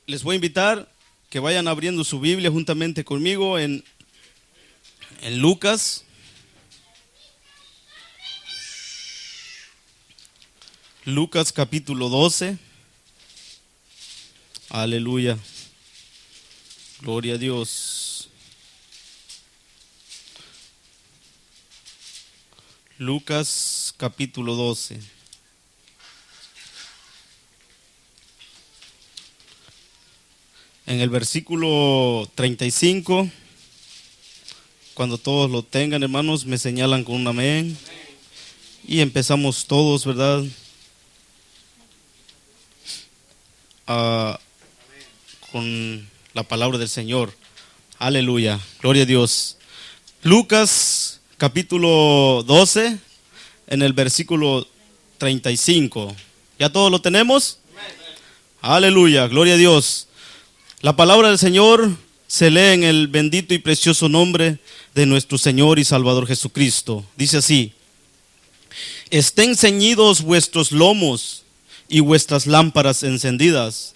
les voy a invitar que vayan abriendo su Biblia juntamente conmigo en Lucas. Lucas capítulo 12. Aleluya. Gloria a Dios. Lucas capítulo 12. En el versículo 35, cuando todos lo tengan, hermanos, me señalan con un amén. Y empezamos todos, ¿verdad? Con la palabra del Señor. Aleluya. Gloria a Dios. Lucas capítulo 12, en el versículo 35. ¿Ya todos lo tenemos? Aleluya. Gloria a Dios. La palabra del Señor se lee en el bendito y precioso nombre de nuestro Señor y Salvador Jesucristo. Dice así: estén ceñidos vuestros lomos y vuestras lámparas encendidas,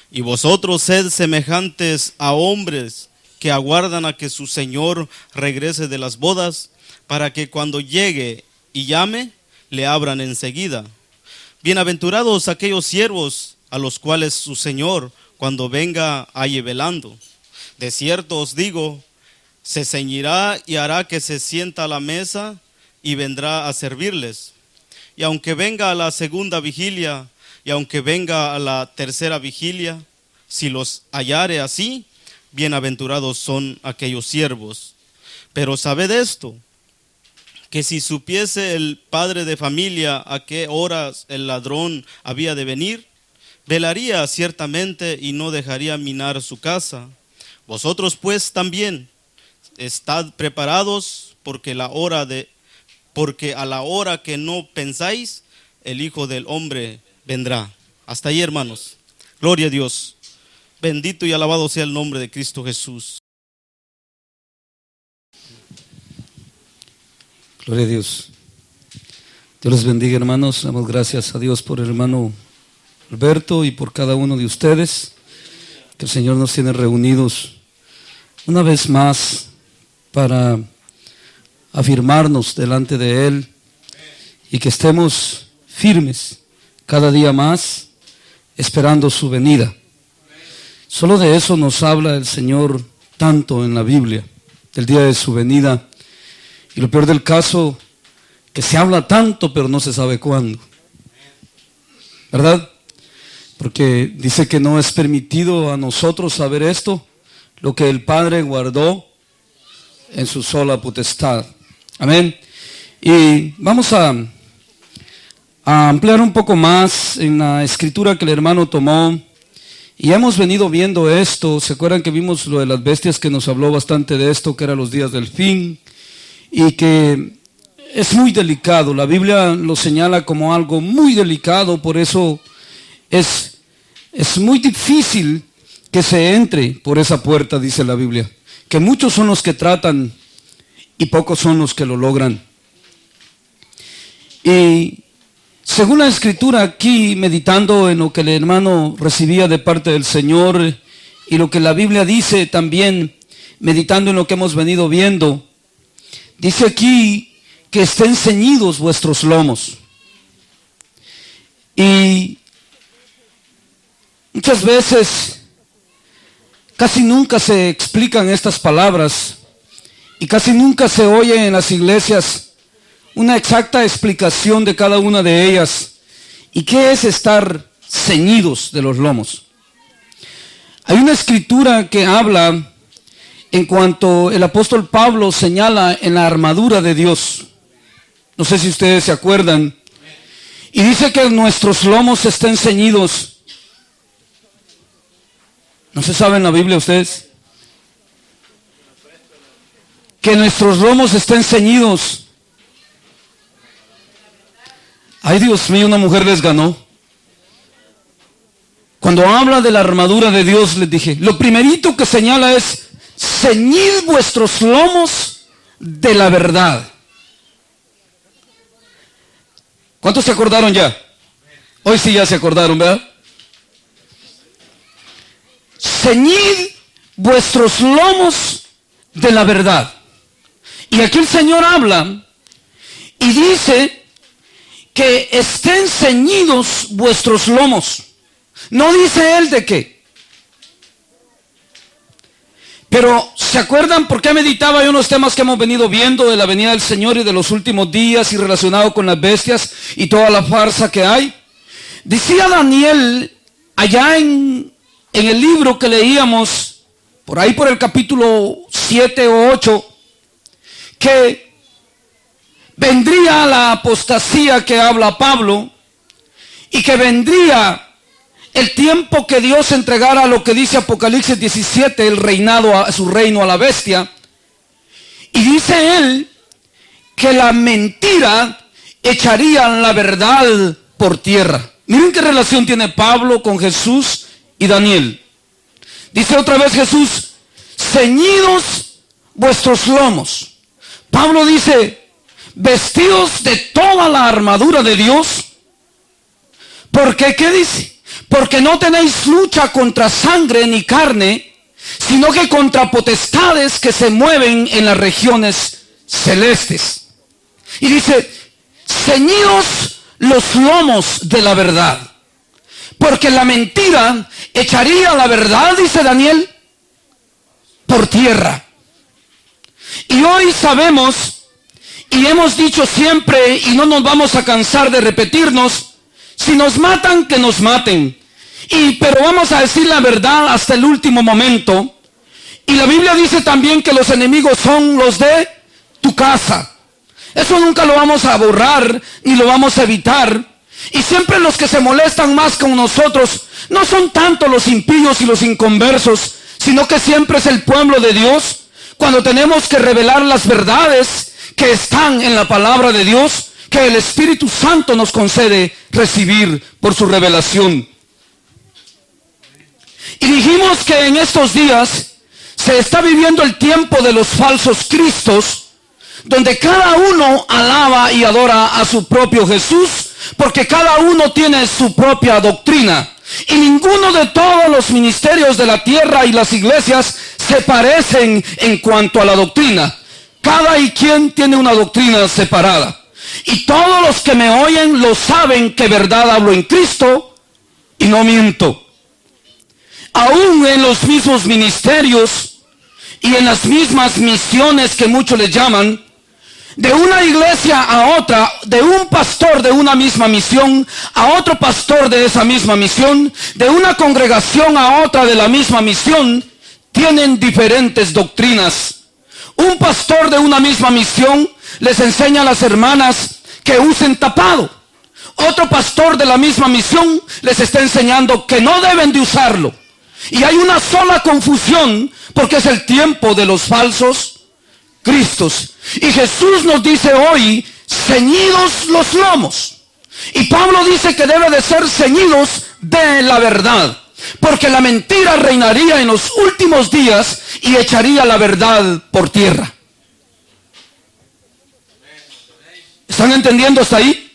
y vosotros sed semejantes a hombres que aguardan a que su Señor regrese de las bodas, para que cuando llegue y llame, le abran enseguida. Bienaventurados aquellos siervos a los cuales su Señor, cuando venga, halle velando. De cierto os digo, se ceñirá y hará que se sienta a la mesa y vendrá a servirles. Y aunque venga a la segunda vigilia, y aunque venga a la tercera vigilia, si los hallare así, bienaventurados son aquellos siervos. Pero sabed esto, que si supiese el padre de familia a qué horas el ladrón había de venir, velaría ciertamente y no dejaría minar su casa. Vosotros pues también estad preparados, porque a la hora que no pensáis, el Hijo del Hombre vendrá. Hasta ahí, hermanos. Gloria a Dios. Bendito y alabado sea el nombre de Cristo Jesús. Gloria a Dios. Dios les bendiga, hermanos. Damos gracias a Dios por el hermano Alberto y por cada uno de ustedes, que el Señor nos tiene reunidos una vez más para afirmarnos delante de Él y que estemos firmes cada día más esperando su venida. Solo de eso nos habla el Señor tanto en la Biblia, del día de su venida, y lo peor del caso, que se habla tanto pero no se sabe cuándo, ¿verdad? Porque dice que no es permitido a nosotros saber esto, lo que el Padre guardó en su sola potestad. Amén. Y vamos a ampliar un poco más en la escritura que el hermano tomó. Y hemos venido viendo esto. ¿Se acuerdan que vimos lo de las bestias, que nos habló bastante de esto, que eran los días del fin? Y que es muy delicado. La Biblia lo señala como algo muy delicado, por eso es muy difícil que se entre por esa puerta, dice la Biblia. Que muchos son los que tratan y pocos son los que lo logran. Y según la escritura aquí, meditando en lo que el hermano recibía de parte del Señor y lo que la Biblia dice también, meditando en lo que hemos venido viendo, dice aquí que estén ceñidos vuestros lomos. Y muchas veces, casi nunca se explican estas palabras y casi nunca se oye en las iglesias una exacta explicación de cada una de ellas. ¿Y qué es estar ceñidos de los lomos? Hay una escritura que habla en cuanto el apóstol Pablo señala en la armadura de Dios. No sé si ustedes se acuerdan. Y dice que nuestros lomos estén ceñidos. ¿No se sabe en la Biblia ustedes? Que nuestros lomos estén ceñidos. Ay, Dios mío, una mujer les ganó. Cuando habla de la armadura de Dios, les dije, lo primerito que señala es: ceñid vuestros lomos de la verdad. ¿Cuántos se acordaron ya? Hoy sí ya se acordaron, ¿verdad? ceñid vuestros lomos de la verdad. Y aquí el Señor habla y dice que estén ceñidos vuestros lomos. No dice Él de qué. Pero, ¿se acuerdan por qué meditaba yo unos temas que hemos venido viendo de la venida del Señor y de los últimos días y relacionado con las bestias y toda la farsa que hay? Decía Daniel, allá en el libro que leíamos, por ahí por el capítulo 7 o 8, que vendría la apostasía que habla Pablo y que vendría el tiempo que Dios entregara lo que dice Apocalipsis 17, el reinado, su reino a la bestia. Y dice él que la mentira echaría la verdad por tierra. Miren qué relación tiene Pablo con Jesús y Daniel. Dice otra vez Jesús, ceñidos vuestros lomos. Pablo dice, vestidos de toda la armadura de Dios. Porque, ¿qué dice? Porque no tenéis lucha contra sangre ni carne, sino que contra potestades que se mueven en las regiones celestes. Y dice, ceñidos los lomos de la verdad. Porque la mentira echaría la verdad, dice Daniel, por tierra. Y hoy sabemos, y hemos dicho siempre, y no nos vamos a cansar de repetirnos, si nos matan, que nos maten. Pero vamos a decir la verdad hasta el último momento. Y la Biblia dice también que los enemigos son los de tu casa. Eso nunca lo vamos a borrar, ni lo vamos a evitar. Y siempre los que se molestan más con nosotros no son tanto los impíos y los inconversos, sino que siempre es el pueblo de Dios, cuando tenemos que revelar las verdades que están en la palabra de Dios, que el Espíritu Santo nos concede recibir por su revelación. Y dijimos que en estos días se está viviendo el tiempo de los falsos cristos, donde cada uno alaba y adora a su propio Jesús, porque cada uno tiene su propia doctrina. Y ninguno de todos los ministerios de la tierra y las iglesias se parecen en cuanto a la doctrina. Cada quien tiene una doctrina separada. Y todos los que me oyen lo saben que verdad hablo en Cristo y no miento. Aún en los mismos ministerios y en las mismas misiones que muchos le llaman, de una iglesia a otra, de un pastor de una misma misión a otro pastor de esa misma misión, de una congregación a otra de la misma misión, tienen diferentes doctrinas. Un pastor de una misma misión les enseña a las hermanas que usen tapado. Otro pastor de la misma misión les está enseñando que no deben de usarlo. Y hay una sola confusión, porque es el tiempo de los falsos cristos. Y Jesús nos dice hoy, ceñidos los lomos. Y Pablo dice que debe de ser ceñidos de la verdad, porque la mentira reinaría en los últimos días y echaría la verdad por tierra. ¿Están entendiendo hasta ahí?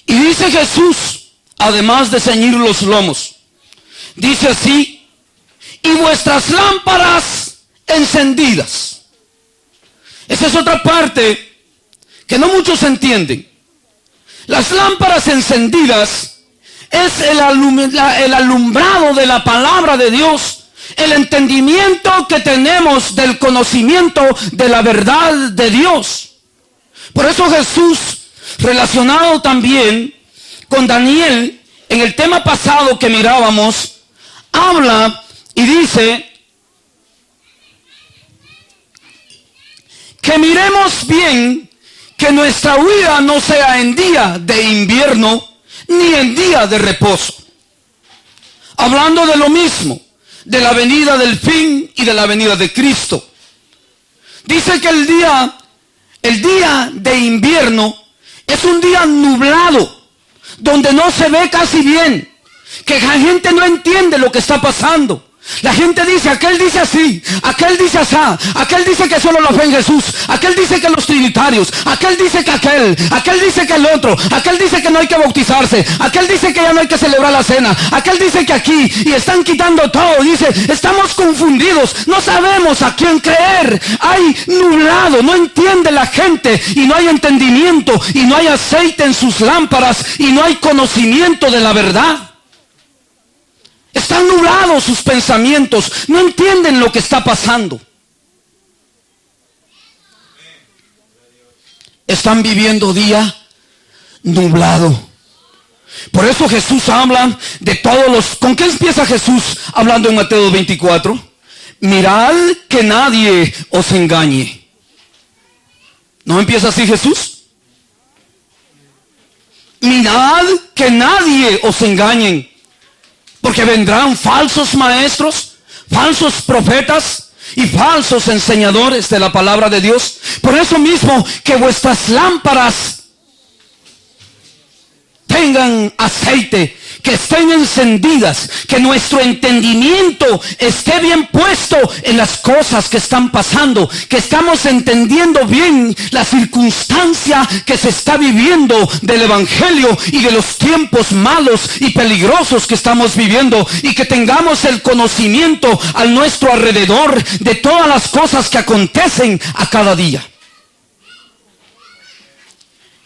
Y dice Jesús, además de ceñir los lomos, dice así, y vuestras lámparas encendidas. Esa es otra parte que no muchos entienden. Las lámparas encendidas es el alumbrado de la palabra de Dios, el entendimiento que tenemos del conocimiento de la verdad de Dios. Por eso Jesús, relacionado también con Daniel, en el tema pasado que mirábamos, habla y dice que miremos bien que nuestra huida no sea en día de invierno ni en día de reposo. Hablando de lo mismo, de la venida del fin y de la venida de Cristo. Dice que el día de invierno es un día nublado, donde no se ve casi bien, que la gente no entiende lo que está pasando. La gente dice, aquel dice así, aquel dice asá, aquel dice que solo lo fe en Jesús, aquel dice que los trinitarios, aquel dice que aquel dice que el otro, aquel dice que no hay que bautizarse, aquel dice que ya no hay que celebrar la cena, aquel dice que aquí, y están quitando todo. Dice, estamos confundidos, no sabemos a quién creer, hay nublado, no entiende la gente, y no hay entendimiento, y no hay aceite en sus lámparas, y no hay conocimiento de la verdad. Están nublados sus pensamientos, no entienden lo que está pasando. Están viviendo día nublado. Por eso Jesús habla de todos los... ¿Con qué empieza Jesús hablando en Mateo 24? Mirad que nadie os engañe. ¿No empieza así Jesús? Mirad que nadie os engañe. Porque vendrán falsos maestros, falsos profetas y falsos enseñadores de la palabra de Dios. Por eso mismo, que vuestras lámparas tengan aceite, que estén encendidas, que nuestro entendimiento esté bien puesto en las cosas que están pasando, que estamos entendiendo bien la circunstancia que se está viviendo del evangelio y de los tiempos malos y peligrosos que estamos viviendo, y que tengamos el conocimiento a nuestro alrededor de todas las cosas que acontecen a cada día.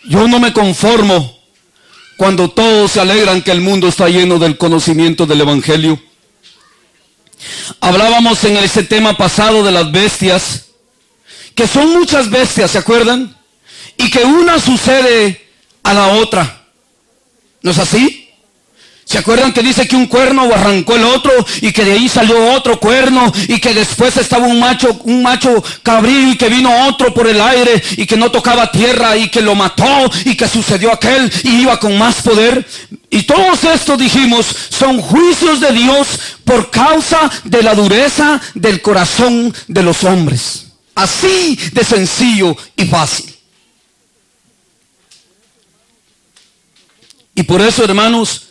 Yo no me conformo cuando todos se alegran que el mundo está lleno del conocimiento del evangelio. Hablábamos en ese tema pasado de las bestias, que son muchas bestias, ¿se acuerdan? Y que una sucede a la otra. ¿No es así? ¿Se acuerdan que dice que un cuerno arrancó el otro y que de ahí salió otro cuerno y que después estaba un macho cabrío y que vino otro por el aire y que no tocaba tierra y que lo mató y que sucedió aquel y iba con más poder? Y todos estos, dijimos, son juicios de Dios por causa de la dureza del corazón de los hombres. Así de sencillo y fácil. Y por eso, hermanos,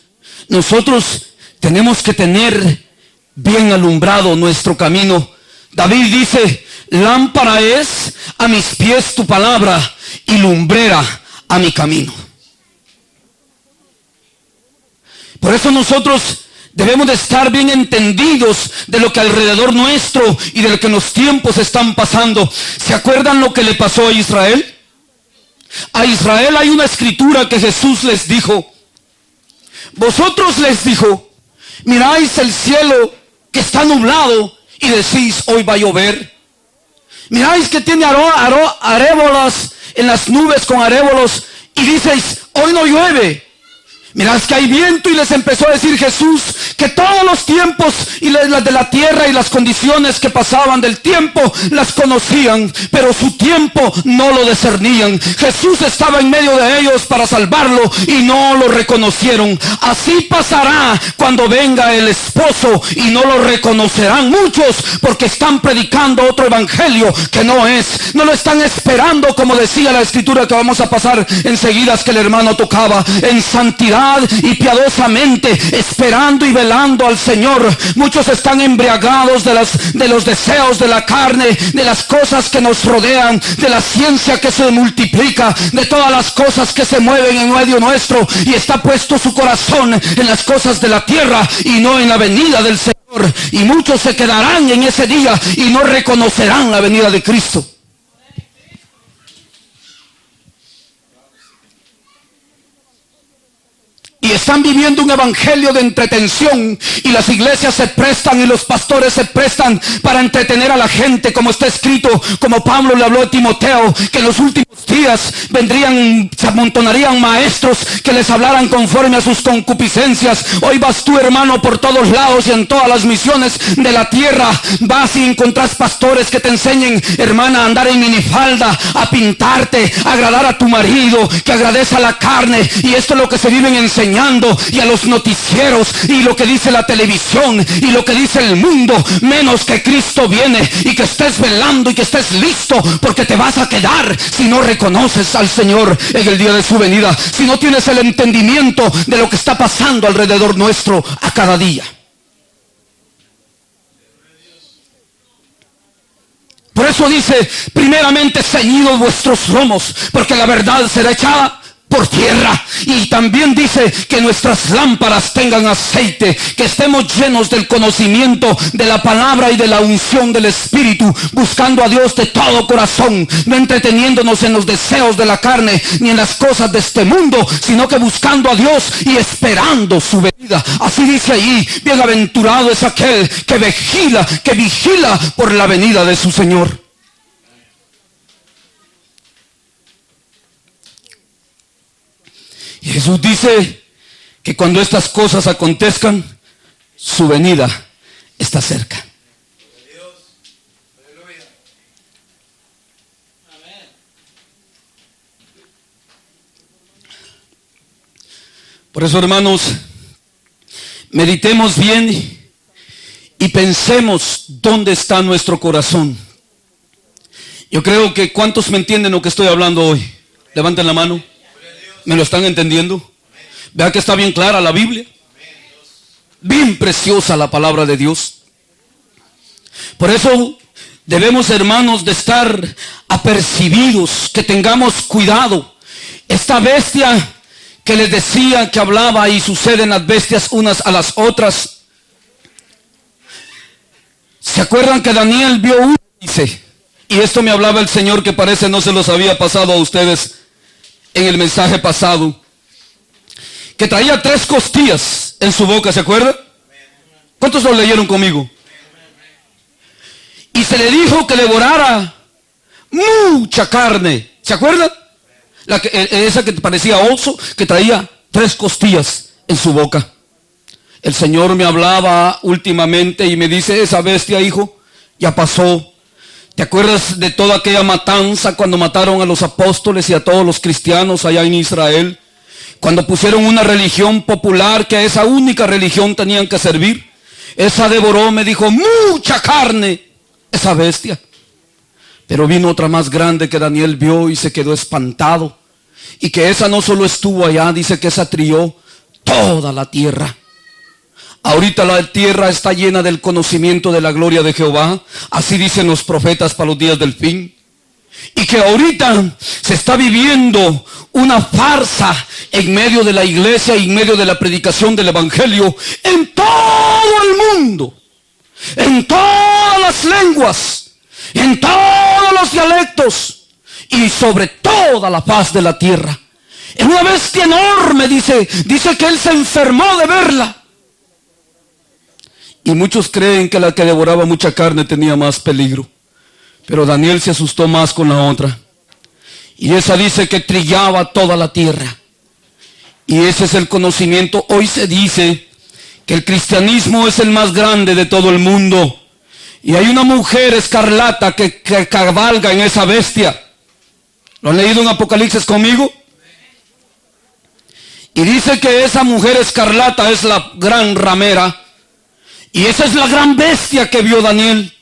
nosotros tenemos que tener bien alumbrado nuestro camino. David dice, lámpara es a mis pies tu palabra y lumbrera a mi camino. Por eso nosotros debemos de estar bien entendidos de lo que alrededor nuestro y de lo que los tiempos están pasando. ¿Se acuerdan lo que le pasó a Israel? A Israel hay una escritura que Jesús les dijo. Vosotros, les dijo, miráis el cielo que está nublado y decís, hoy va a llover. Miráis que tiene arébolas en las nubes con arébolos y dices, hoy no llueve. Mirad que hay viento, y les empezó a decir Jesús que todos los tiempos y las de la tierra y las condiciones que pasaban del tiempo las conocían, pero su tiempo no lo discernían. Jesús estaba en medio de ellos para salvarlo y no lo reconocieron. Así pasará cuando venga el esposo y no lo reconocerán muchos, porque están predicando otro evangelio que no es. No lo están esperando, como decía la escritura que vamos a pasar enseguida, que el hermano tocaba, en santidad y piadosamente, esperando y velando al Señor. Muchos están embriagados de los deseos de la carne, de las cosas que nos rodean, de la ciencia que se multiplica, de todas las cosas que se mueven en medio nuestro, y está puesto su corazón en las cosas de la tierra y no en la venida del Señor. Y muchos se quedarán en ese día y no reconocerán la venida de Cristo. Y están viviendo un evangelio de entretención, y las iglesias se prestan y los pastores se prestan para entretener a la gente, como está escrito, como Pablo le habló a Timoteo, que en los últimos días se amontonarían maestros que les hablaran conforme a sus concupiscencias. Hoy vas tú, hermano, por todos lados y en todas las misiones de la tierra, vas y encontrás pastores que te enseñen, hermana, a andar en minifalda, a pintarte, a agradar a tu marido, que agradece a la carne. Y esto es lo que se viven enseñando, y a los noticieros, y lo que dice la televisión, y lo que dice el mundo, menos que Cristo viene, y que estés velando y que estés listo, porque te vas a quedar si no reconoces al Señor en el día de su venida, si no tienes el entendimiento de lo que está pasando alrededor nuestro a cada día. Por eso dice, primeramente ceñidos vuestros lomos, porque la verdad será echada por tierra. Y también dice que nuestras lámparas tengan aceite, que estemos llenos del conocimiento de la palabra y de la unción del Espíritu, buscando a Dios de todo corazón, no entreteniéndonos en los deseos de la carne ni en las cosas de este mundo, sino que buscando a Dios y esperando su venida. Así dice ahí, bienaventurado es aquel que vigila por la venida de su Señor. Y Jesús dice que cuando estas cosas acontezcan, su venida está cerca. Por eso, hermanos, meditemos bien y pensemos dónde está nuestro corazón. Yo creo que ¿cuántos me entienden lo que estoy hablando hoy? Levanten la mano. ¿Me lo están entendiendo? Vean que está bien clara la Biblia. Bien preciosa la palabra de Dios. Por eso debemos, hermanos, de estar apercibidos, que tengamos cuidado. Esta bestia que les decía que hablaba, y suceden las bestias unas a las otras. ¿Se acuerdan que Daniel vio uno? Dice, y esto me hablaba el Señor, que parece no se los había pasado a ustedes en el mensaje pasado, que traía 3 costillas en su boca, ¿se acuerdan? ¿Cuántos lo leyeron conmigo? Y se le dijo que devorara mucha carne, ¿se acuerdan? Esa que parecía oso, que traía 3 costillas en su boca. El Señor me hablaba últimamente y me dice, esa bestia, hijo, ya pasó. ¿Te acuerdas de toda aquella matanza cuando mataron a los apóstoles y a todos los cristianos allá en Israel? Cuando pusieron una religión popular, que a esa única religión tenían que servir. Esa devoró, me dijo, mucha carne, esa bestia. Pero vino otra más grande que Daniel vio y se quedó espantado. Y que esa no solo estuvo allá, dice que esa trilló toda la tierra. Ahorita la tierra está llena del conocimiento de la gloria de Jehová. Así dicen los profetas para los días del fin. Y que ahorita se está viviendo una farsa en medio de la iglesia y en medio de la predicación del evangelio en todo el mundo, en todas las lenguas, en todos los dialectos y sobre toda la faz de la tierra. Es una bestia enorme, dice que él se enfermó de verla. Y muchos creen que la que devoraba mucha carne tenía más peligro. Pero Daniel se asustó más con la otra. Y esa dice que trillaba toda la tierra. Y ese es el conocimiento. Hoy se dice que el cristianismo es el más grande de todo el mundo. Y hay una mujer escarlata que cabalga en esa bestia. ¿Lo han leído en Apocalipsis conmigo? Y dice que esa mujer escarlata es la gran ramera. Y esa es la gran bestia que vio Daniel,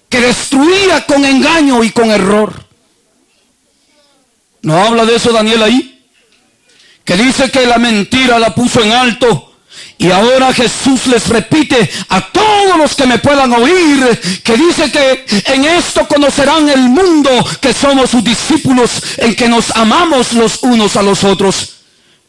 que destruía con engaño y con error. ¿No habla de eso Daniel ahí? Que dice que la mentira la puso en alto. Y ahora Jesús les repite a todos los que me puedan oír, que dice que en esto conocerán el mundo, que somos sus discípulos, en que nos amamos los unos a los otros.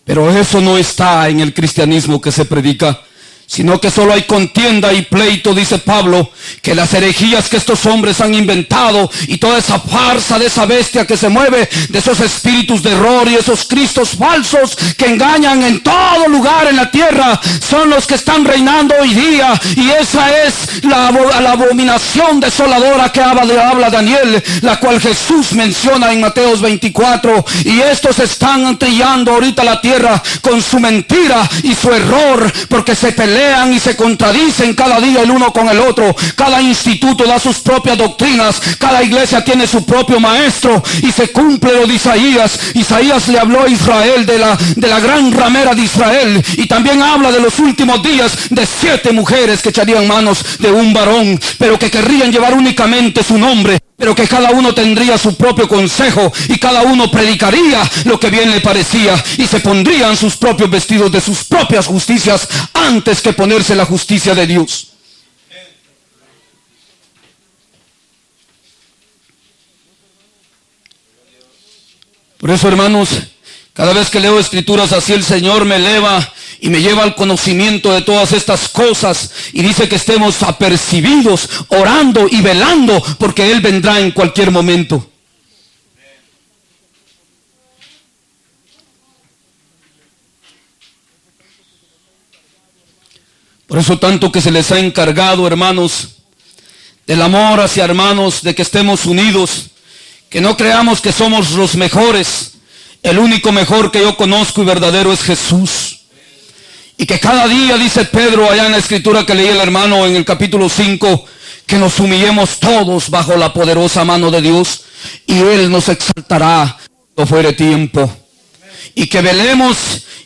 Pero eso no está en el cristianismo que se predica, sino que solo hay contienda y pleito, dice Pablo, que las herejías que estos hombres han inventado y toda esa farsa de esa bestia que se mueve, de esos espíritus de error y esos cristos falsos que engañan en todo lugar en la tierra, son los que están reinando hoy día. Y esa es la abominación desoladora que habla Daniel, la cual Jesús menciona en Mateos 24. Y estos están trillando ahorita la tierra con su mentira y su error, porque se pelean y se contradicen cada día el uno con el otro. Cada instituto da sus propias doctrinas, cada iglesia tiene su propio maestro, y se cumple lo de Isaías. Isaías le habló a Israel de la gran ramera de Israel, y también habla de los últimos días de 7 mujeres que echarían manos de un varón, pero que querrían llevar únicamente su nombre, pero que cada uno tendría su propio consejo y cada uno predicaría lo que bien le parecía, y se pondrían sus propios vestidos de sus propias justicias antes que ponerse la justicia de Dios. Por eso, hermanos, cada vez que leo escrituras así, el Señor me eleva y me lleva al conocimiento de todas estas cosas. Y dice que estemos apercibidos, orando y velando, porque Él vendrá en cualquier momento. Por eso tanto que se les ha encargado, hermanos, del amor hacia hermanos, de que estemos unidos, que no creamos que somos los mejores. El único mejor que yo conozco y verdadero es Jesús. Y que cada día, dice Pedro allá en la escritura que leí el hermano en el capítulo 5, que nos humillemos todos bajo la poderosa mano de Dios y Él nos exaltará cuando fuere tiempo. Y que velemos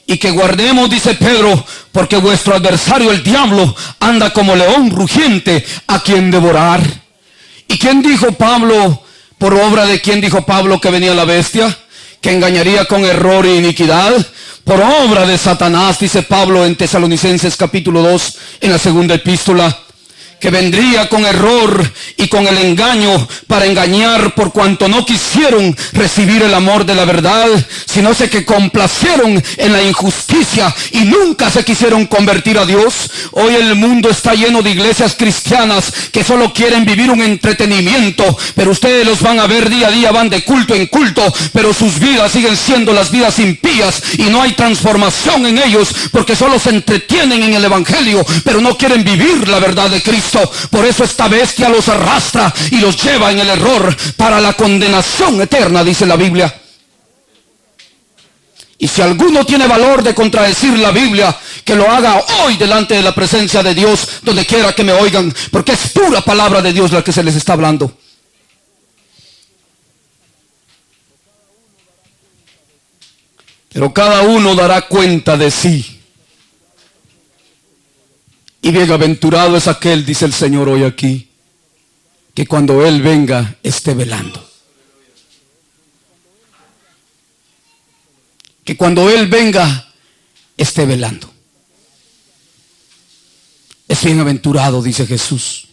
y que guardemos, dice Pedro, porque vuestro adversario el diablo anda como león rugiente a quien devorar. ¿Y quién dijo Pablo? ¿Por obra de quién dijo Pablo que venía la bestia? Que engañaría con error e iniquidad. Por obra de Satanás, dice Pablo en Tesalonicenses capítulo 2, en la segunda epístola, que vendría con error y con el engaño para engañar, por cuanto no quisieron recibir el amor de la verdad, sino se que complacieron en la injusticia y nunca se quisieron convertir a Dios. Hoy el mundo está lleno de iglesias cristianas que solo quieren vivir un entretenimiento, pero ustedes los van a ver día a día, van de culto en culto, pero sus vidas siguen siendo las vidas impías y no hay transformación en ellos, porque solo se entretienen en el evangelio, pero no quieren vivir la verdad de Cristo. Por eso esta bestia los arrastra y los lleva en el error para la condenación eterna, dice la Biblia. Y si alguno tiene valor de contradecir la Biblia, que lo haga hoy delante de la presencia de Dios, donde quiera que me oigan, porque es pura palabra de Dios la que se les está hablando. Pero cada uno dará cuenta de sí. Y bienaventurado es aquel, dice el Señor hoy aquí, que cuando Él venga esté velando. Que cuando Él venga esté velando. Es bienaventurado, dice Jesús.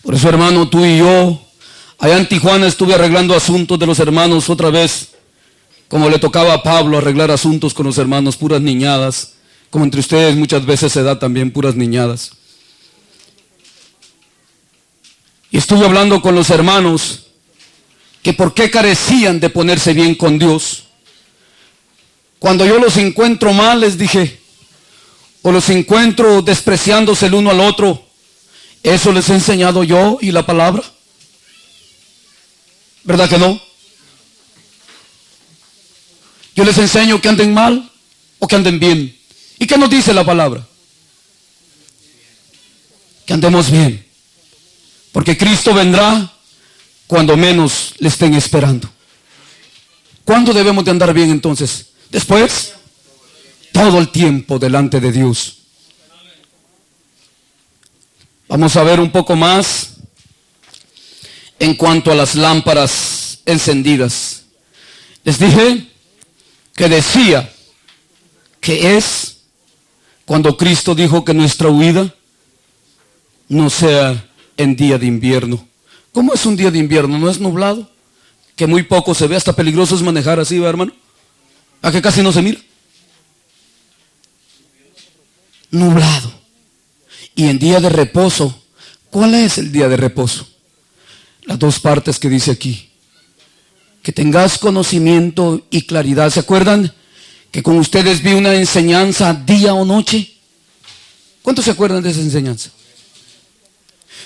Por eso, hermano, tú y yo, allá en Tijuana estuve arreglando asuntos de los hermanos otra vez, como le tocaba a Pablo arreglar asuntos con los hermanos, puras niñadas. Como entre ustedes muchas veces se da también puras niñadas. Y estuve hablando con los hermanos que por qué carecían de ponerse bien con Dios. Cuando yo los encuentro mal, les dije, o los encuentro despreciándose el uno al otro, ¿eso les he enseñado yo y la palabra? ¿Verdad que no? Yo les enseño que anden mal o que anden bien. ¿Y qué nos dice la palabra? Que andemos bien. Porque Cristo vendrá cuando menos le estén esperando. ¿Cuándo debemos de andar bien entonces? Después, todo el tiempo delante de Dios. Vamos a ver un poco más en cuanto a las lámparas encendidas. Les dije que decía que es cuando Cristo dijo que nuestra huida no sea en día de invierno. ¿Cómo es un día de invierno? ¿No es nublado? Que muy poco se ve, hasta peligroso es manejar así, ¿verdad, hermano? ¿A que casi no se mira? Nublado. Y en día de reposo, ¿cuál es el día de reposo? Las dos partes que dice aquí. Que tengas conocimiento y claridad. ¿Se acuerdan que con ustedes vi una enseñanza día o noche? ¿Cuántos se acuerdan de esa enseñanza?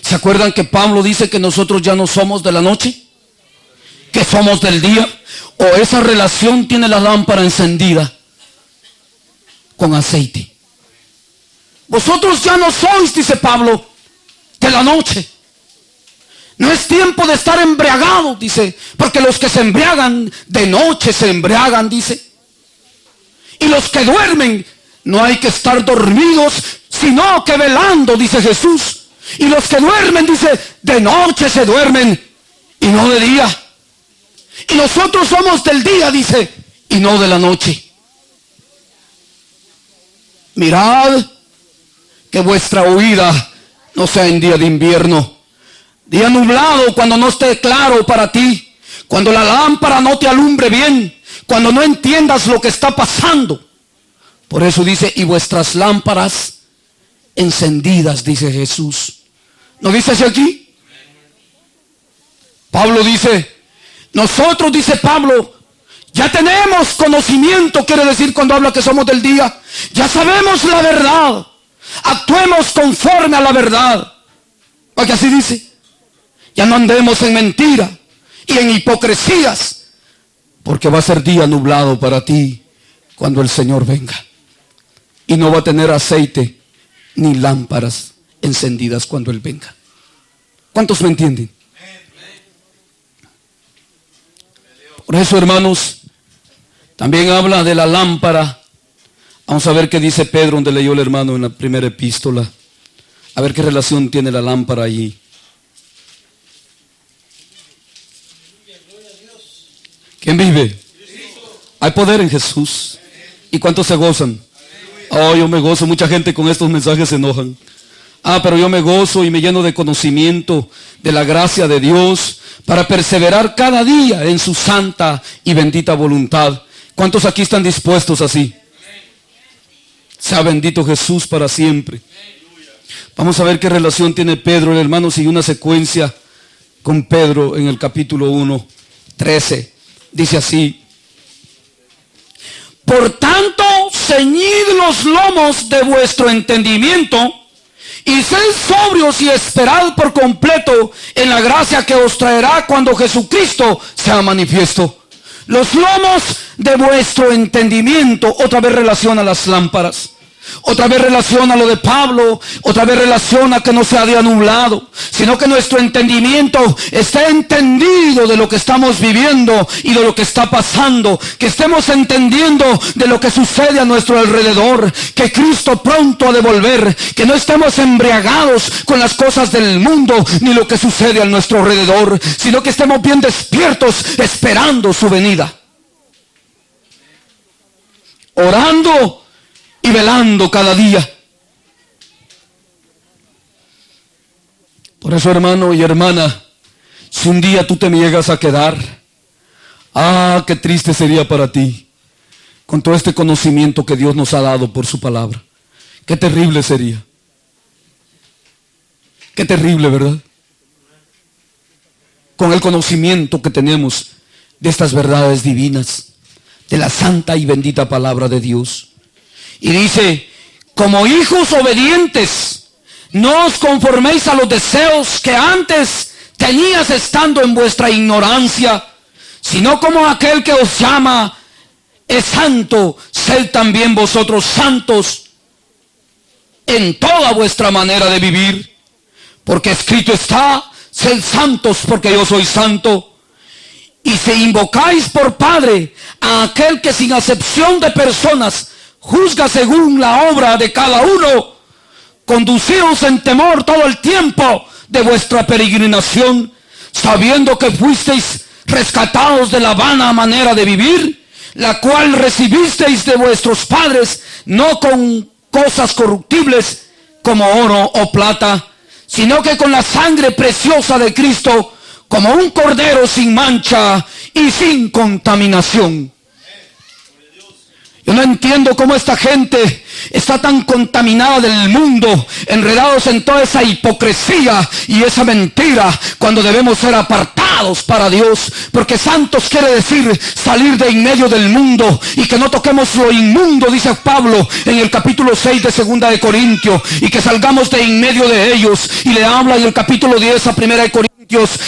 ¿Se acuerdan que Pablo dice que nosotros ya no somos de la noche? ¿Que somos del día? ¿O esa relación tiene la lámpara encendida con aceite? Vosotros ya no sois, dice Pablo, de la noche. No es tiempo de estar embriagados, dice, porque los que se embriagan de noche se embriagan, dice. Y los que duermen, no hay que estar dormidos, sino que velando, dice Jesús. Y los que duermen, dice, de noche se duermen y no de día. Y nosotros somos del día, dice, y no de la noche. Mirad que vuestra huida no sea en día de invierno, día nublado cuando no esté claro para ti, Cuando la lámpara no te alumbre bien, cuando no entiendas lo que está pasando. Por eso dice, y vuestras lámparas encendidas, dice Jesús. ¿No dice así aquí? Pablo dice, nosotros, dice Pablo, ya tenemos conocimiento, quiere decir cuando habla que somos del día, ya sabemos la verdad, actuemos conforme a la verdad. Porque así dice, ya no andemos en mentira y en hipocresías, porque va a ser día nublado para ti cuando el Señor venga. Y no va a tener aceite ni lámparas encendidas cuando Él venga. ¿Cuántos me entienden? Por eso, hermanos, también habla de la lámpara. Vamos a ver qué dice Pedro, donde leyó el hermano en la primera epístola. A ver qué relación tiene la lámpara allí. ¿Quién vive? Hay poder en Jesús. ¿Y cuántos se gozan? Oh, yo me gozo. Mucha gente con estos mensajes se enojan. Pero yo me gozo y me lleno de conocimiento de la gracia de Dios para perseverar cada día en su santa y bendita voluntad. ¿Cuántos aquí están dispuestos así? Sea bendito Jesús para siempre. Vamos a ver qué relación tiene Pedro. El hermano sigue una secuencia con Pedro en el capítulo 1, 13. Dice así: por tanto, ceñid los lomos de vuestro entendimiento y sed sobrios y esperad por completo en la gracia que os traerá cuando Jesucristo sea manifiesto. Los lomos de vuestro entendimiento, otra vez relaciona las lámparas. Otra vez relaciona lo de Pablo, otra vez relaciona que no sea día nublado, sino que nuestro entendimiento esté entendido de lo que estamos viviendo y de lo que está pasando, que estemos entendiendo de lo que sucede a nuestro alrededor, que Cristo pronto ha de volver, que no estemos embriagados con las cosas del mundo ni lo que sucede a nuestro alrededor, sino que estemos bien despiertos esperando su venida, orando y velando cada día. Por eso, hermano y hermana, si un día tú te niegas a quedar, qué triste sería para ti, con todo este conocimiento que Dios nos ha dado por su palabra. Qué terrible sería. Qué terrible, ¿verdad? Con el conocimiento que tenemos de estas verdades divinas, de la santa y bendita palabra de Dios. Y dice, como hijos obedientes, no os conforméis a los deseos que antes tenías estando en vuestra ignorancia, sino como aquel que os llama es santo, sed también vosotros santos en toda vuestra manera de vivir. Porque escrito está, sed santos porque yo soy santo. Y si invocáis por Padre a aquel que sin acepción de personas juzga según la obra de cada uno, conducíos en temor todo el tiempo de vuestra peregrinación, sabiendo que fuisteis rescatados de la vana manera de vivir, la cual recibisteis de vuestros padres, no con cosas corruptibles como oro o plata, sino que con la sangre preciosa de Cristo, como un cordero sin mancha y sin contaminación. Yo no entiendo cómo esta gente está tan contaminada del mundo, enredados en toda esa hipocresía y esa mentira, cuando debemos ser apartados para Dios. Porque santos quiere decir salir de en medio del mundo y que no toquemos lo inmundo, dice Pablo en el capítulo 6 de 2 de Corintios, y que salgamos de en medio de ellos. Y le habla en el capítulo 10 a 1 de Corintios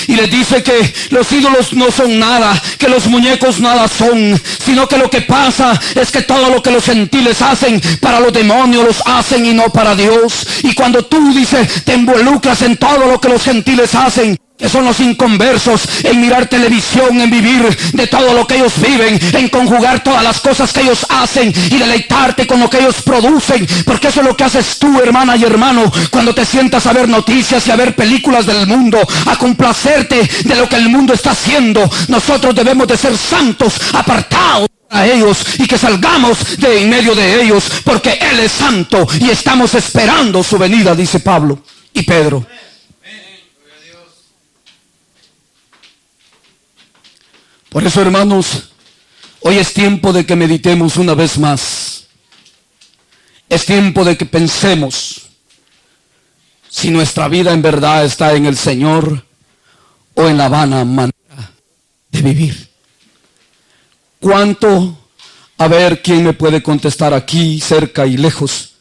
y le dice que los ídolos no son nada, que los muñecos nada son, sino que lo que pasa es que todo lo que los gentiles hacen para los demonios los hacen y no para Dios. Y cuando tú, dices, te involucras en todo lo que los gentiles hacen, que son los inconversos, en mirar televisión, en vivir de todo lo que ellos viven, en conjugar todas las cosas que ellos hacen y deleitarte con lo que ellos producen, porque eso es lo que haces tú, hermana y hermano, cuando te sientas a ver noticias y a ver películas del mundo, a complacerte de lo que el mundo está haciendo. Nosotros debemos de ser santos, apartados a ellos, y que salgamos de en medio de ellos, porque Él es santo y estamos esperando su venida, dice Pablo y Pedro. Por eso, hermanos, hoy es tiempo de que meditemos una vez más. Es tiempo de que pensemos si nuestra vida en verdad está en el Señor o en la vana manera de vivir. ¿Cuánto? A ver quién me puede contestar aquí, cerca y lejos.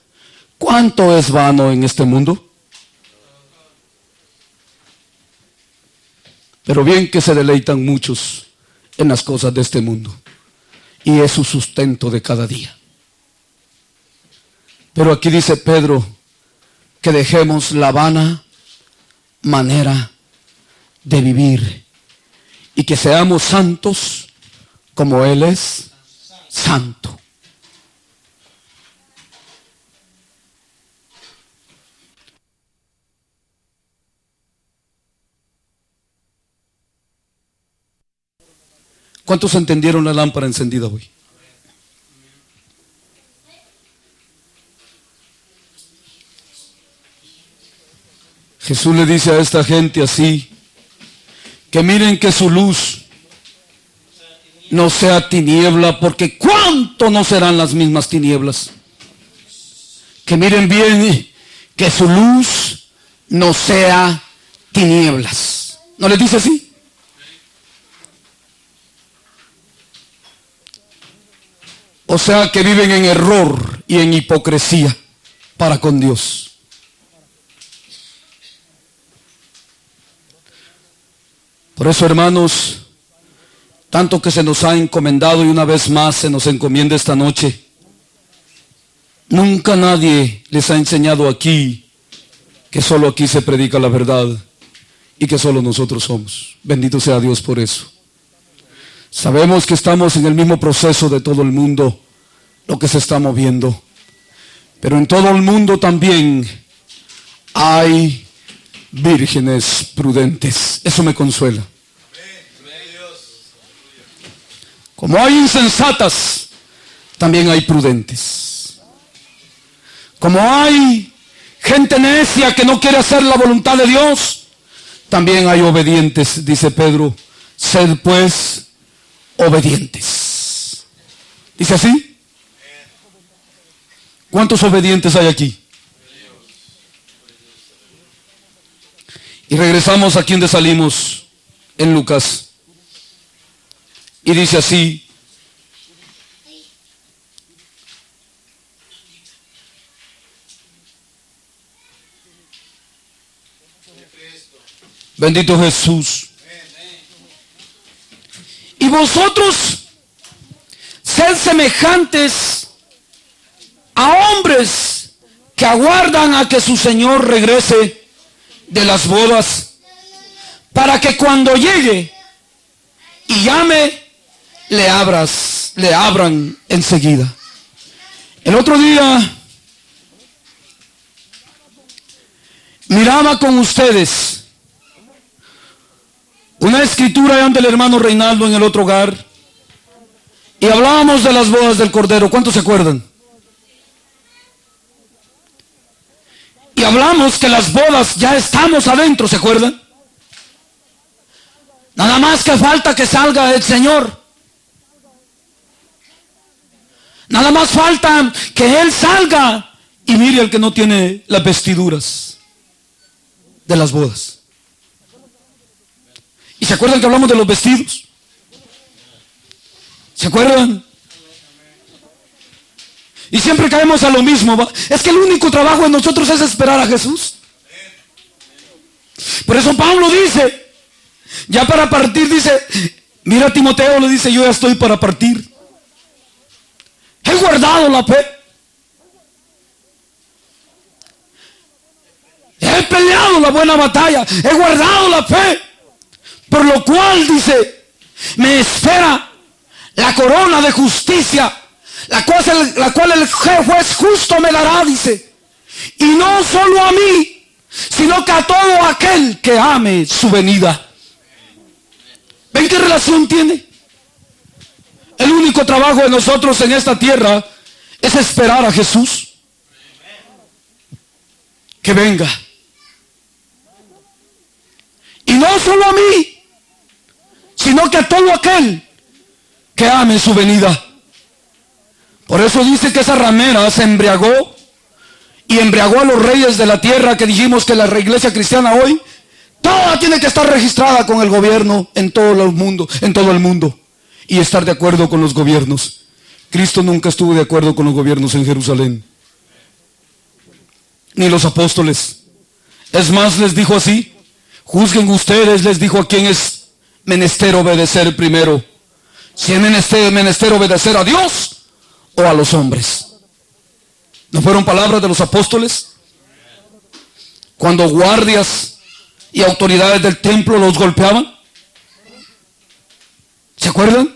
¿Cuánto es vano en este mundo? Pero bien que se deleitan muchos en las cosas de este mundo. Y es su sustento de cada día. Pero aquí dice Pedro que dejemos la vana manera de vivir y que seamos santos como Él es santo. ¿Cuántos entendieron la lámpara encendida hoy? Jesús le dice a esta gente así, que miren que su luz no sea tiniebla, porque ¿cuánto no serán las mismas tinieblas? Que miren bien, que su luz no sea tinieblas. ¿No les dice así? O sea que viven en error y en hipocresía para con Dios. Por eso, hermanos, tanto que se nos ha encomendado y una vez más se nos encomienda esta noche, nunca nadie les ha enseñado aquí que solo aquí se predica la verdad y que solo nosotros somos. Bendito sea Dios por eso. Sabemos que estamos en el mismo proceso de todo el mundo, lo que se está moviendo. Pero en todo el mundo también hay vírgenes prudentes. Eso me consuela. Como hay insensatas, también hay prudentes. Como hay gente necia que no quiere hacer la voluntad de Dios, también hay obedientes, dice Pedro. Sed pues obedientes. ¿Dice así? ¿Cuántos obedientes hay aquí? Y regresamos aquí donde salimos en Lucas. Y dice así: bendito Jesús. Y vosotros sed semejantes a hombres que aguardan a que su Señor regrese de las bodas, para que cuando llegue y llame, le abran enseguida. El otro día miraba con ustedes una escritura ante el hermano Reinaldo en el otro hogar y hablábamos de las bodas del Cordero. ¿Cuántos se acuerdan? Y hablamos que las bodas ya estamos adentro, ¿se acuerdan? Nada más que falta que salga el Señor. Nada más falta que Él salga y mire al que no tiene las vestiduras de las bodas. ¿Y se acuerdan que hablamos de los vestidos? ¿Se acuerdan? Y siempre caemos a lo mismo, ¿va? Es que el único trabajo de nosotros es esperar a Jesús. Por eso Pablo dice, ya para partir, dice, mira a Timoteo, le dice, yo ya estoy para partir. He guardado la fe. He peleado la buena batalla. He guardado la fe. Por lo cual, dice, me espera la corona de justicia, la cual el juez justo me dará, dice. Y no solo a mí, sino que a todo aquel que ame su venida. ¿Ven qué relación tiene? El único trabajo de nosotros en esta tierra es esperar a Jesús que venga. Y no solo a mí, sino sino que a todo aquel que ame su venida. Por eso dice que esa ramera se embriagó y embriagó a los reyes de la tierra, que dijimos que la iglesia cristiana hoy, toda tiene que estar registrada con el gobierno en todo el mundo, y estar de acuerdo con los gobiernos. Cristo nunca estuvo de acuerdo con los gobiernos en Jerusalén, ni los apóstoles. Es más, les dijo así: juzguen ustedes, les dijo, a quién es menester obedecer primero, si es menester obedecer a Dios o a los hombres. ¿No fueron palabras de los apóstoles? Cuando guardias y autoridades del templo los golpeaban, ¿se acuerdan?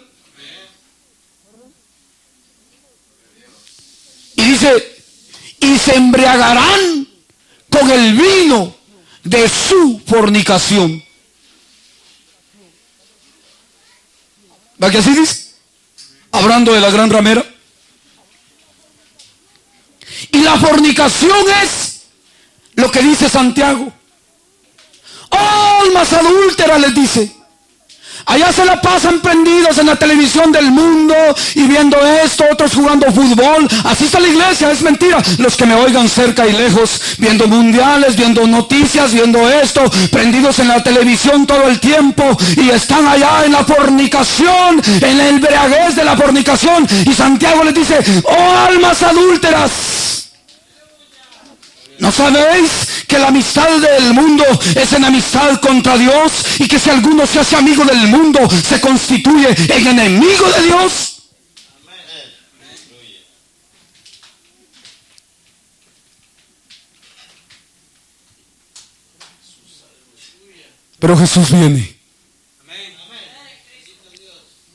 Y dice: y se embriagarán con el vino de su fornicación. ¿Va que así dice? Hablando de la gran ramera. Y la fornicación es lo que dice Santiago. Almas adúlteras, les dice. Allá se la pasan prendidos en la televisión del mundo y viendo esto, otros jugando fútbol. Así está la iglesia, es mentira. Los que me oigan cerca y lejos, viendo mundiales, viendo noticias, viendo esto, prendidos en la televisión todo el tiempo, y están allá en la fornicación, en la embriaguez de la fornicación. Y Santiago les dice: oh almas adúlteras, ¿no sabéis que la amistad del mundo es enemistad contra Dios? Y que si alguno se hace amigo del mundo, se constituye en enemigo de Dios. Pero Jesús viene.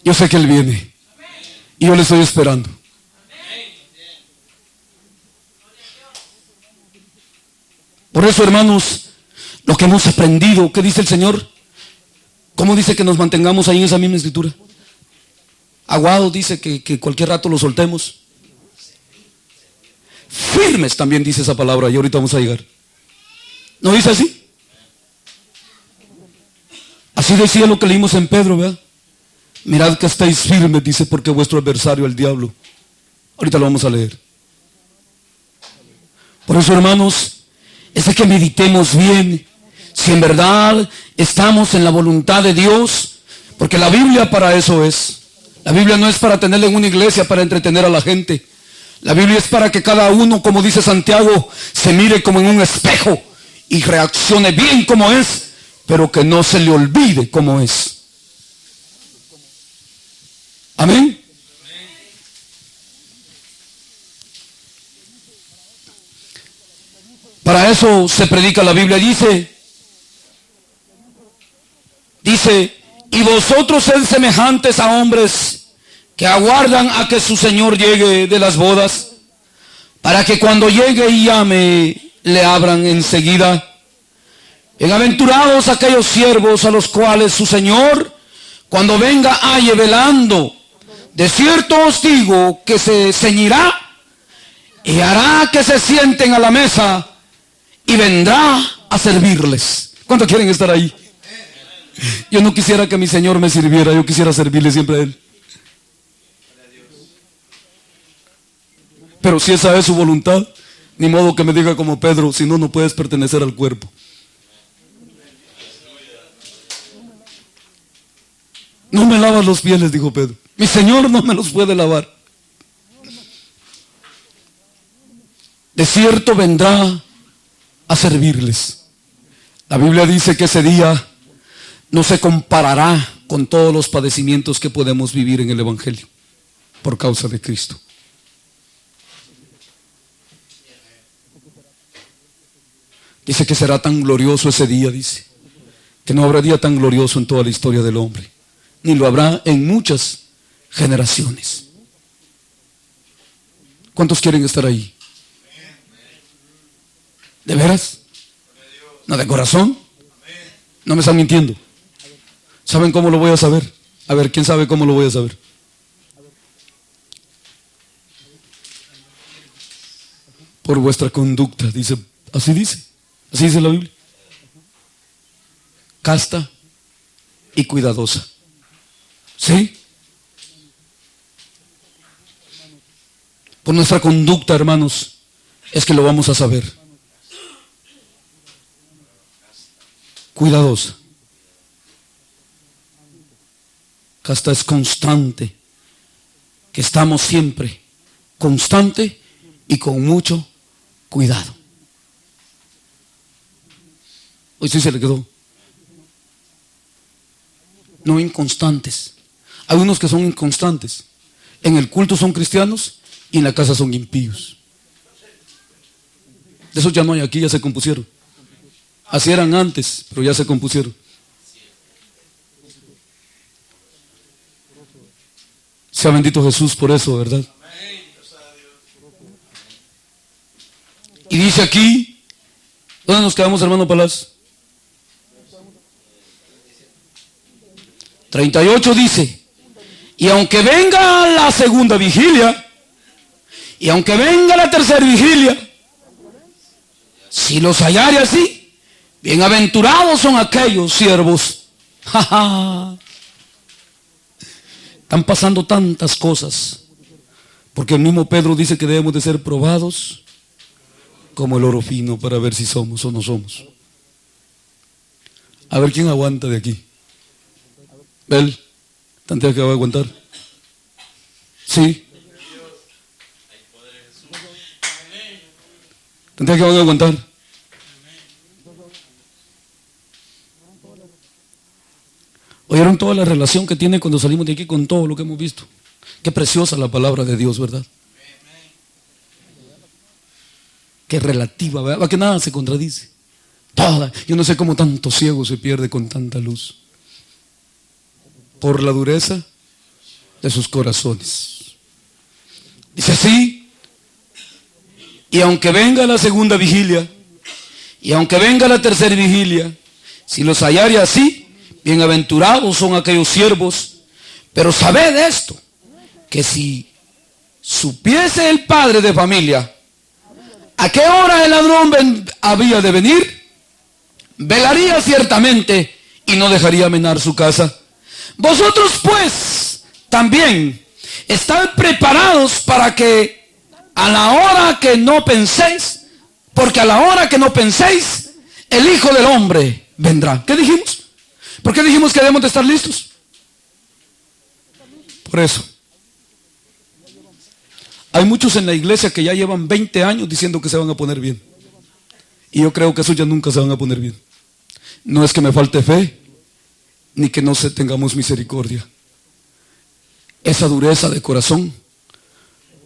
Yo sé que Él viene. Y yo le estoy esperando. Por eso, hermanos, lo que hemos aprendido, ¿qué dice el Señor? ¿Cómo dice que nos mantengamos ahí en esa misma escritura? Aguados dice que cualquier rato lo soltemos. Firmes también dice esa palabra, y ahorita vamos a llegar. ¿No dice así? Así decía lo que leímos en Pedro, ¿verdad? Mirad que estáis firmes, dice, porque vuestro adversario, el diablo. Ahorita lo vamos a leer. Por eso, hermanos, es de que meditemos bien si en verdad estamos en la voluntad de Dios, porque la Biblia para eso es. La Biblia no es para tenerla en una iglesia para entretener a la gente. La Biblia es para que cada uno, como dice Santiago, se mire como en un espejo y reaccione bien como es, pero que no se le olvide cómo es. Amén. Para eso se predica la Biblia. Dice, y vosotros sed semejantes a hombres que aguardan a que su Señor llegue de las bodas, para que cuando llegue y llame, le abran enseguida. Bienaventurados aquellos siervos a los cuales su Señor, cuando venga, halle velando. De cierto os digo que se ceñirá y hará que se sienten a la mesa, y vendrá a servirles. ¿Cuántos quieren estar ahí? Yo no quisiera que mi Señor me sirviera, yo quisiera servirle siempre a Él. Pero si esa es su voluntad, ni modo que me diga como Pedro: si no, no puedes pertenecer al cuerpo. No me lavas los pies, les dijo Pedro. Mi Señor no me los puede lavar. De cierto vendrá a servirles. La Biblia dice que ese día no se comparará con todos los padecimientos que podemos vivir en el Evangelio por causa de Cristo. Dice que será tan glorioso ese día, dice, que no habrá día tan glorioso en toda la historia del hombre, ni lo habrá en muchas generaciones. ¿Cuántos quieren estar ahí? ¿De veras? ¿No de corazón? No me están mintiendo. ¿Saben cómo lo voy a saber? A ver, ¿quién sabe cómo lo voy a saber? Por vuestra conducta, dice. Así dice la Biblia. Casta y cuidadosa. ¿Sí? Por nuestra conducta, hermanos, es que lo vamos a saber. Cuidadosa. Casta es constante. Que estamos siempre constante y con mucho cuidado. Hoy sí se le quedó. No inconstantes. Hay unos que son inconstantes. En el culto son cristianos y en la casa son impíos. De esos ya no hay aquí, ya se compusieron. Así eran antes, pero ya se compusieron. Sea bendito Jesús por eso, ¿verdad? Y dice aquí, ¿dónde nos quedamos, hermano Palaz? 38 dice, y aunque venga la segunda vigilia, y aunque venga la tercera vigilia, si los hallare así, bienaventurados son aquellos siervos. Están pasando tantas cosas, porque el mismo Pedro dice que debemos de ser probados como el oro fino para ver si somos o no somos. A ver quién aguanta de aquí. ¿Él? ¿Tantea que va a aguantar? Sí. ¿Tantea que van a aguantar? ¿Oyeron toda la relación que tiene cuando salimos de aquí con todo lo que hemos visto? Qué preciosa la palabra de Dios, ¿verdad? Qué relativa, ¿verdad? Que nada se contradice. Toda. Yo no sé cómo tanto ciego se pierde con tanta luz. Por la dureza de sus corazones. Dice así, y aunque venga la segunda vigilia, y aunque venga la tercera vigilia, si los hallare así, bienaventurados son aquellos siervos. Pero sabed esto, que si supiese el padre de familia a qué hora el ladrón había de venir, velaría ciertamente y no dejaría menar su casa. Vosotros pues también estad preparados para que a la hora que no penséis, porque a la hora que no penséis, el Hijo del Hombre vendrá. ¿Qué dijimos? ¿Por qué dijimos que debemos de estar listos? Por eso. Hay muchos en la iglesia que ya llevan 20 años diciendo que se van a poner bien. Y yo creo que esos ya nunca se van a poner bien. No es que me falte fe, ni que no tengamos misericordia. Esa dureza de corazón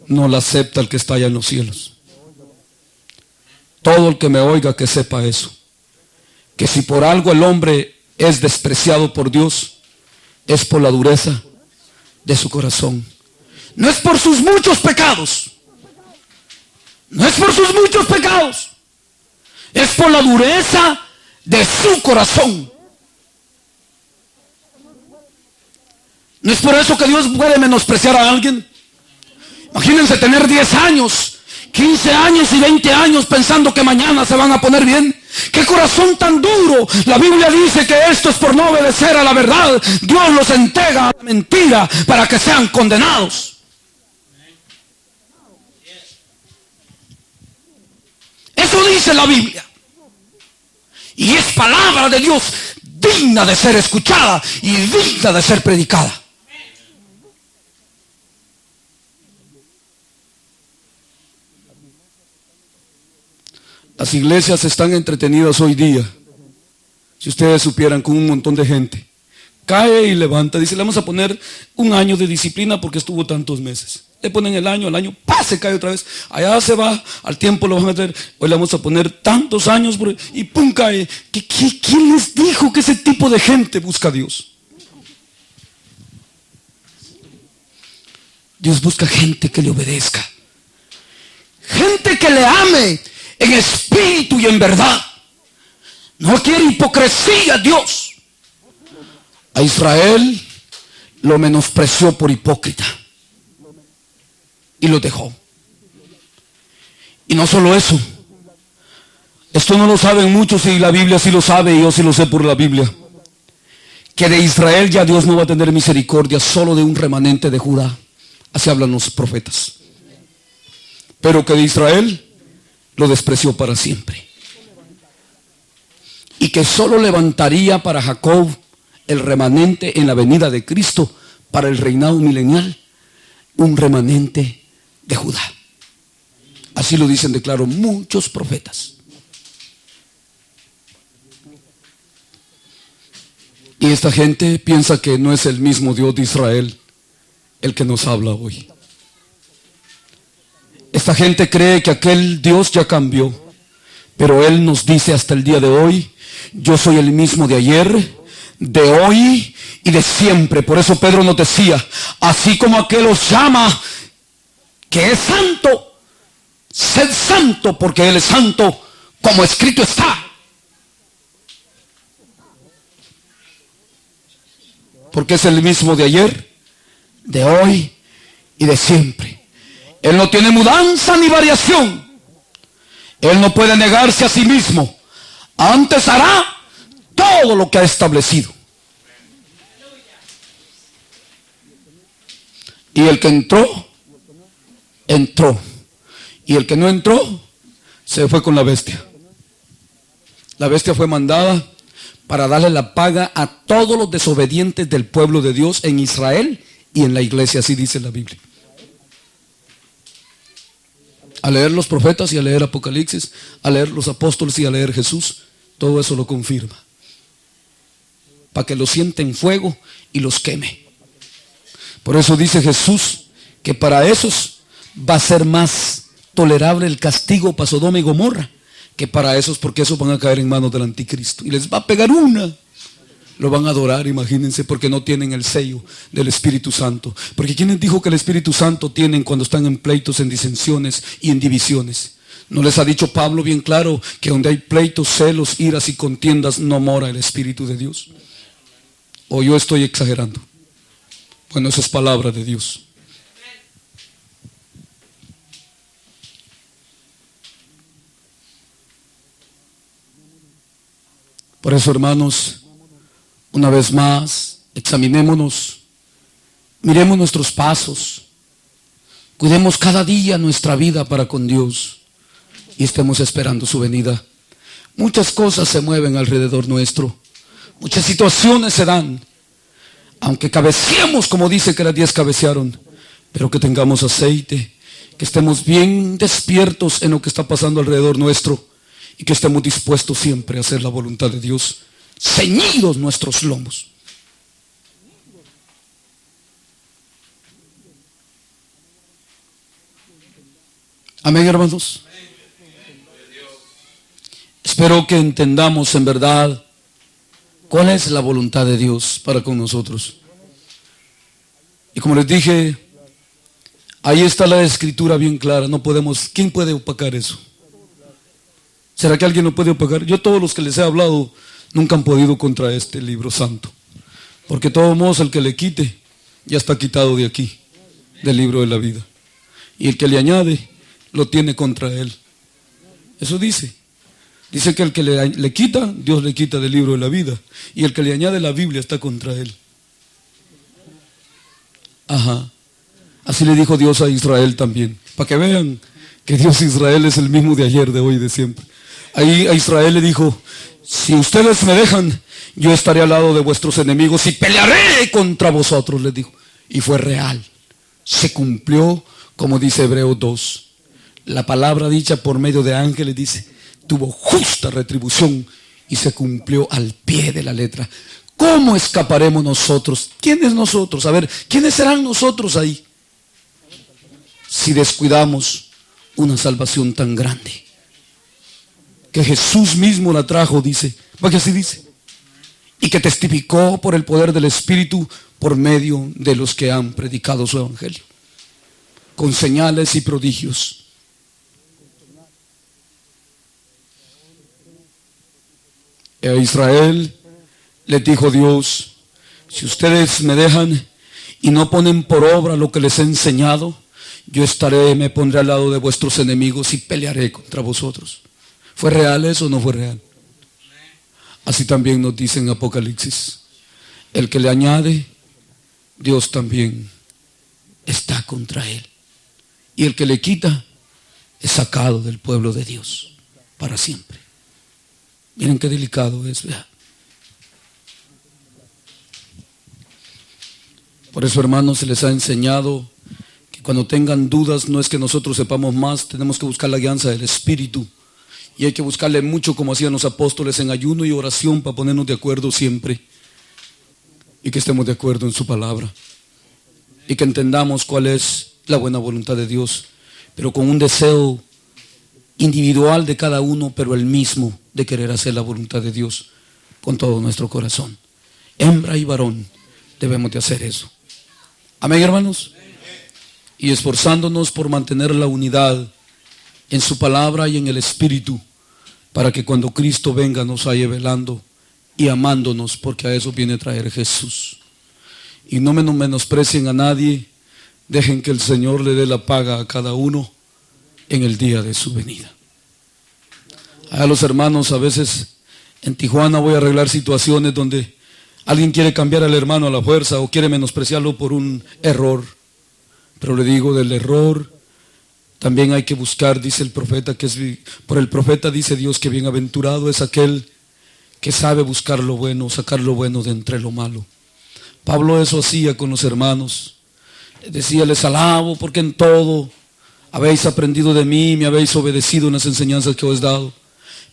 no la acepta el que está allá en los cielos. Todo el que me oiga que sepa eso. Que si por algo el hombre es despreciado por Dios, es por la dureza de su corazón. No es por sus muchos pecados. No es por sus muchos pecados. Es por la dureza de su corazón. No es por eso que Dios puede menospreciar a alguien. Imagínense tener 10 años, 15 años y 20 años pensando que mañana se van a poner bien. ¡Qué corazón tan duro! La Biblia dice que esto es por no obedecer a la verdad. Dios los entrega a la mentira para que sean condenados. Eso dice la Biblia. Y es palabra de Dios digna de ser escuchada y digna de ser predicada. Las iglesias están entretenidas hoy día. Si ustedes supieran, con un montón de gente. Cae y levanta. Dice, le vamos a poner un año de disciplina porque estuvo tantos meses. Le ponen el año, al año, ¡pah!, se cae otra vez. Allá se va, al tiempo lo van a meter. Hoy le vamos a poner tantos años y ¡pum!, cae. ¿Quién les dijo que ese tipo de gente busca a Dios? Dios busca gente que le obedezca. Gente que le ame en espíritu y en verdad. No quiere hipocresía Dios. A Israel lo menospreció por hipócrita y lo dejó. Y no solo eso, esto no lo saben muchos y la Biblia sí lo sabe y yo sí lo sé por la Biblia, que de Israel ya Dios no va a tener misericordia, solo de un remanente de Judá. Así hablan los profetas. Pero que de Israel lo despreció para siempre. Y que solo levantaría para Jacob el remanente en la venida de Cristo para el reinado milenial, un remanente de Judá. Así lo dicen de claro muchos profetas. Y esta gente piensa que no es el mismo Dios de Israel el que nos habla hoy. Esta gente cree que aquel Dios ya cambió, pero Él nos dice hasta el día de hoy: yo soy el mismo de ayer, de hoy y de siempre. Por eso Pedro nos decía: así como aquel os llama que es santo, sed santo porque Él es santo, como escrito está. Porque es el mismo de ayer, de hoy y de siempre. Él no tiene mudanza ni variación. Él no puede negarse a sí mismo. Antes hará todo lo que ha establecido. Y el que entró, entró. Y el que no entró, se fue con la bestia. La bestia fue mandada para darle la paga a todos los desobedientes del pueblo de Dios en Israel y en la iglesia, así dice la Biblia. A leer los profetas y a leer Apocalipsis, a leer los apóstoles y a leer Jesús, todo eso lo confirma. Para que los siente en fuego y los queme. Por eso dice Jesús que para esos va a ser más tolerable el castigo para Sodoma y Gomorra que para esos, porque esos van a caer en manos del anticristo y les va a pegar una. Lo van a adorar, imagínense, porque no tienen el sello del Espíritu Santo. Porque ¿quién les dijo que el Espíritu Santo tienen cuando están en pleitos, en disensiones y en divisiones? ¿No les ha dicho Pablo bien claro que donde hay pleitos, celos, iras y contiendas no mora el Espíritu de Dios? ¿O yo estoy exagerando? Bueno, eso es palabra de Dios. Por eso, hermanos, una vez más, examinémonos, miremos nuestros pasos, cuidemos cada día nuestra vida para con Dios y estemos esperando su venida. Muchas cosas se mueven alrededor nuestro, muchas situaciones se dan, aunque cabeceemos como dice que las 10 cabecearon, pero que tengamos aceite, que estemos bien despiertos en lo que está pasando alrededor nuestro y que estemos dispuestos siempre a hacer la voluntad de Dios, ceñidos nuestros lomos. Amén, hermanos. Espero que entendamos en verdad cuál es la voluntad de Dios para con nosotros. Y como les dije, ahí está la escritura bien clara. No podemos, ¿quién puede opacar eso? ¿Será que alguien lo puede opacar? Yo, todos los que les he hablado nunca han podido contra este libro santo, porque de todos modos el que le quite ya está quitado de aquí, del libro de la vida, y el que le añade lo tiene contra él. Eso dice que el que le quita, Dios le quita del libro de la vida, y el que le añade la Biblia está contra él. Ajá. Así le dijo Dios a Israel también, para que vean que Dios Israel es el mismo de ayer, de hoy y de siempre. Ahí a Israel le dijo: si ustedes me dejan, yo estaré al lado de vuestros enemigos y pelearé contra vosotros, les dijo. Y fue real, se cumplió, como dice Hebreos 2. La palabra dicha por medio de ángeles, dice, tuvo justa retribución y se cumplió al pie de la letra. ¿Cómo escaparemos nosotros? ¿Quiénes nosotros? A ver, ¿quiénes serán nosotros ahí? Si descuidamos una salvación tan grande, que Jesús mismo la trajo, dice, porque así dice, y que testificó por el poder del Espíritu por medio de los que han predicado su evangelio, con señales y prodigios. A Israel les dijo Dios: si ustedes me dejan y no ponen por obra lo que les he enseñado, yo me pondré al lado de vuestros enemigos y pelearé contra vosotros. ¿Fue real eso o no fue real? Así también nos dice en Apocalipsis. El que le añade, Dios también está contra él. Y el que le quita es sacado del pueblo de Dios para siempre. Miren qué delicado es, ¿verdad? Por eso, hermanos, se les ha enseñado que cuando tengan dudas, no es que nosotros sepamos más, tenemos que buscar la guianza del Espíritu. Y hay que buscarle mucho, como hacían los apóstoles, en ayuno y oración, para ponernos de acuerdo siempre. Y que estemos de acuerdo en su palabra. Y que entendamos cuál es la buena voluntad de Dios. Pero con un deseo individual de cada uno, pero el mismo, de querer hacer la voluntad de Dios con todo nuestro corazón. Hembra y varón debemos de hacer eso. Amén, hermanos. Y esforzándonos por mantener la unidad en su palabra y en el Espíritu, para que cuando Cristo venga nos haya velando y amándonos, porque a eso viene a traer Jesús. Y no menosprecien a nadie, dejen que el Señor le dé la paga a cada uno en el día de su venida. A los hermanos, a veces en Tijuana voy a arreglar situaciones donde alguien quiere cambiar al hermano a la fuerza o quiere menospreciarlo por un error. Pero le digo, del error también hay que buscar, dice el profeta, por el profeta dice Dios que bienaventurado es aquel que sabe buscar lo bueno, sacar lo bueno de entre lo malo. Pablo eso hacía con los hermanos. Decía, les alabo porque en todo habéis aprendido de mí, me habéis obedecido en las enseñanzas que os he dado.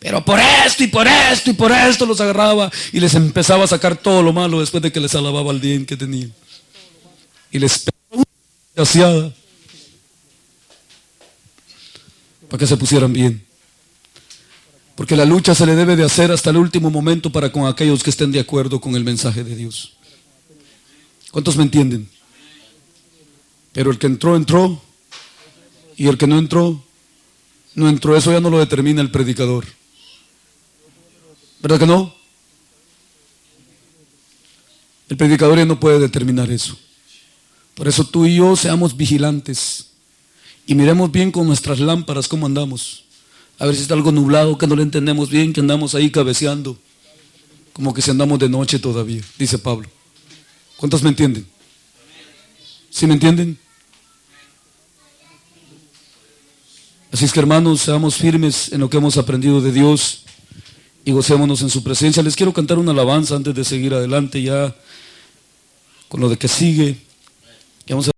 Pero por esto y por esto y por esto los agarraba y les empezaba a sacar todo lo malo después de que les alababa el bien que tenían. Y les pegaba una desgraciada para que se pusieran bien. Porque la lucha se le debe de hacer hasta el último momento para con aquellos que estén de acuerdo con el mensaje de Dios. ¿Cuántos me entienden? Pero el que entró, entró. Y el que no entró, no entró. Eso ya no lo determina el predicador. ¿Verdad que no? El predicador ya no puede determinar eso. Por eso tú y yo seamos vigilantes y miremos bien con nuestras lámparas cómo andamos. A ver si está algo nublado, que no le entendemos bien, que andamos ahí cabeceando, como que si andamos de noche todavía, dice Pablo. ¿Cuántos me entienden? ¿Sí me entienden? Así es que, hermanos, seamos firmes en lo que hemos aprendido de Dios y gocémonos en su presencia. Les quiero cantar una alabanza antes de seguir adelante ya con lo de que sigue. Vamos a